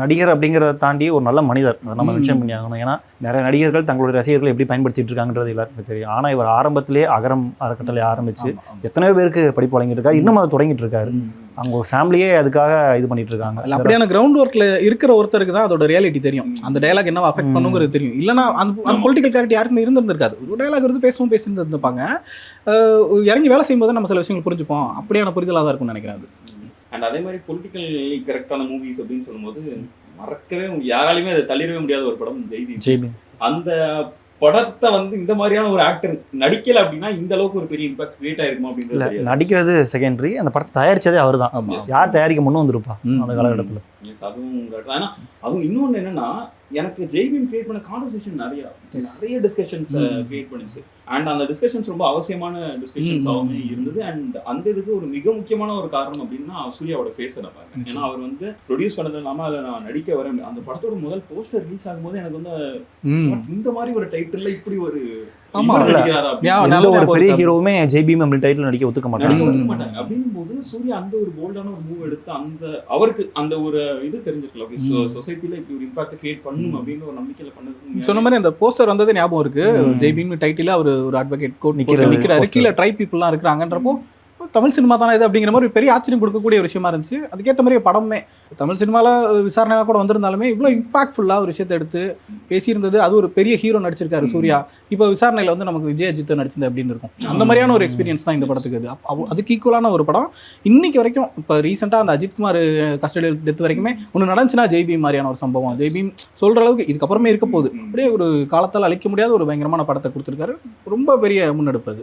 நடிகர் அப்படிங்கிறத தாண்டி ஒரு நல்ல மனிதர், அதை நம்ம மென்ஷன் பண்ணி ஆகணும். ஏன்னா நிறைய நடிகர்கள் தங்களுடைய ரசிகர்களை எப்படி பயன்படுத்திட்டு இருக்காங்கன்றது எல்லாருக்குமே தெரியும். ஆனால் இவர் ஆரம்பத்திலே அகரம் அறக்கட்டளை ஆரம்பிச்சு எத்தனையோ பேருக்கு படிப்பு வழங்கிட்டு இருக்காரு, இன்னும் அதை தொடங்கிட்டு இருக்காரு. அவங்க ஒரு ஃபேமிலியே அதுக்காக இது பண்ணிட்டு இருக்காங்க. அப்படியான கிரவுண்ட் ஒர்க்ல இருக்கிற ஒருத்தருக்கு தான் அதோட ரியாலிட்டி தெரியும், அந்த டயலாக் என்ன அஃபெக்ட் பண்ணுங்கிறது தெரியும். இல்லைன்னா அந்த பொலிட்டிக்கல் கிளாரிட்டி யாருக்குமே இருந்திருக்காது. ஒரு டயலாக் இருந்து பேசியிருந்திருப்பாங்க, இறங்கி வேலை செய்யும்போது நம்ம சில விஷயங்கள் புரிஞ்சுப்போம். அப்படியான புரிதலாக தான் இருக்கும்னு நினைக்கிறேன். அண்ட் அதே மாதிரி பொலிட்டிக்கலி கரெக்டான மூவிஸ் அப்படின்னு சொல்லும்போது மறக்கவே யாராலையுமே அதை தள்ளிடவே முடியாத ஒரு படம் ஜெய்பீம். அந்த படத்தை வந்து இந்த மாதிரியான ஒரு ஆக்டர் நடிக்கல அப்படின்னா இந்த அளவுக்கு ஒரு பெரிய இம்பாக்ட் கிரியேட் ஆயிருக்கும் அப்படின்றது. நடிக்கிறது செகண்டரி, அந்த படத்தை தயாரிச்சதே அவர் தான். யார் தயாரிக்க முன்னும் வந்திருப்பா அந்த காலகட்டத்தில். அதுவும் அதுவும் இன்னொன்று என்னன்னா, எனக்கு ஜெய்பீம் கிரியேட் பண்ண கான்வர்சேஷன் நிறைய டிஸ்கஷன்ஸ் கிரியேட் பண்ணிச்சு. அண்ட் அந்த டிஸ்கஷன்ஸ் ரொம்ப அவசியமான டிஸ்கஷன்ஸாகவுமே இருந்தது. அண்ட் அந்த இதுக்கு ஒரு மிக முக்கியமான ஒரு காரணம் அப்படின்னா சூர்யாவோட ஃபேஸை நான் பார்த்தேன். ஏன்னா அவர் வந்து ப்ரொடியூஸ் பண்ணது இல்லாமல் அதில் நான் நடிக்க வரேன். அந்த படத்தோட முதல் போஸ்டர் ரிலீஸ் ஆகும்போது எனக்கு வந்து இந்த மாதிரி ஒரு டைட்டில் இப்படி ஒரு பெரிய ஹீரோவுமே ஜெய்பீம் அப்படி டைட்டில் நடிக்க ஒத்துக்க மாட்டாங்க. அப்படின்னும் போது சூர்யா அந்த ஒரு போல்டான ஒரு மூவ் எடுத்து அந்த அவருக்கு அந்த ஒரு இது தெரிஞ்சிருக்கல, சொசைட்டில இப்படி ஒரு இம்பாக்ட் கிரியேட் பண்ணும் அப்படின்னு ஒரு நம்பிக்கையில பண்ணது. சொன்ன மாதிரி அந்த போஸ்டர் வந்தது ஞாபகம் இருக்கு. ஜெய்பீம் டைட்டில் அவர் ஒரு அட்வொகேட் கோர்ட் நிற்கிறாரு, கீழே ட்ரை பீப்புள்லாம் இருக்கிறாங்கன்றப்போ தமிழ் சினிமா தானே இது அப்படிங்கிற மாதிரி பெரிய ஆச்சரியம் கொடுக்கக்கூடிய ஒரு விஷயமா இருந்துச்சு. அதுக்கேற்ற மாதிரி படமே தமிழ் சினிமாவில் விசாரணையாக கூட வந்திருந்தாலுமே இவ்வளோ இம்பாக்ட்ஃபுல்லாக ஒரு விஷயத்தை எடுத்து பேசியிருந்தது. அது ஒரு பெரிய ஹீரோ நடிச்சிருக்காரு சூர்யா. இப்போ விசாரணையில் வந்து நமக்கு விஜய் அஜித் நடிச்சது அப்படின்னு இருக்கும். அந்த மாதிரியான ஒரு எக்ஸ்பீரியன்ஸ் தான் இந்த படத்துக்கு. அதுக்கு ஈக்குவலான ஒரு படம். இன்னைக்கு வரைக்கும் இப்போ ரீசெண்டாக அந்த அஜித்குமார் கஸ்டடி டெத் வரைக்குமே ஒன்று நடந்துச்சுன்னா ஜெய்பீம் மாதிரியான ஒரு சம்பவம் ஜெய்பீம் சொல்கிற அளவுக்கு இதுக்கப்புறமே இருக்க போகுது. அப்படியே ஒரு காலத்தால் அழிக்க முடியாத ஒரு பயங்கரமான படத்தை கொடுத்துருக்காரு. ரொம்ப பெரிய முன்னெடுப்பு அது.